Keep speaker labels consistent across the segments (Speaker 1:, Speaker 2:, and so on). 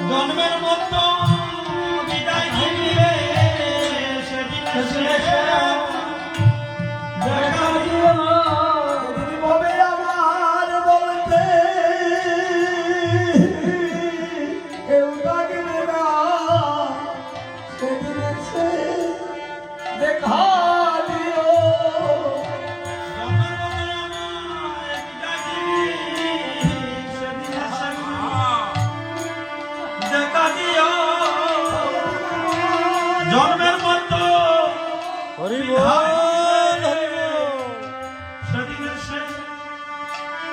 Speaker 1: জন্মের মতো বিদায় দিলে সেদিন দেখা দিও
Speaker 2: ভাবে আমার বলতে কেউ থাকবে না সেদিন এসে দেখা দিও
Speaker 1: জন্মের মতো
Speaker 2: হরি বল
Speaker 1: সেদিন এসে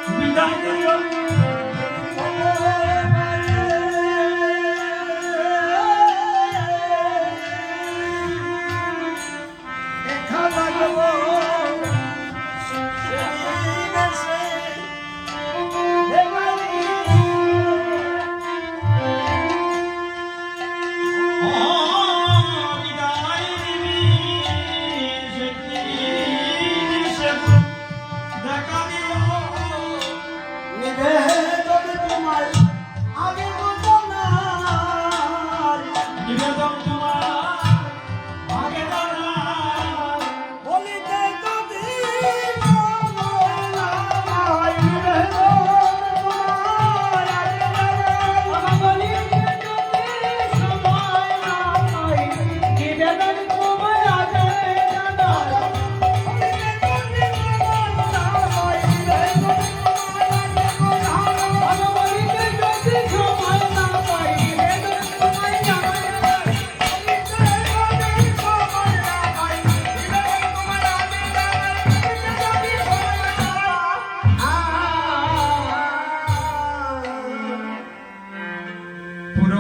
Speaker 1: বিদায় দিও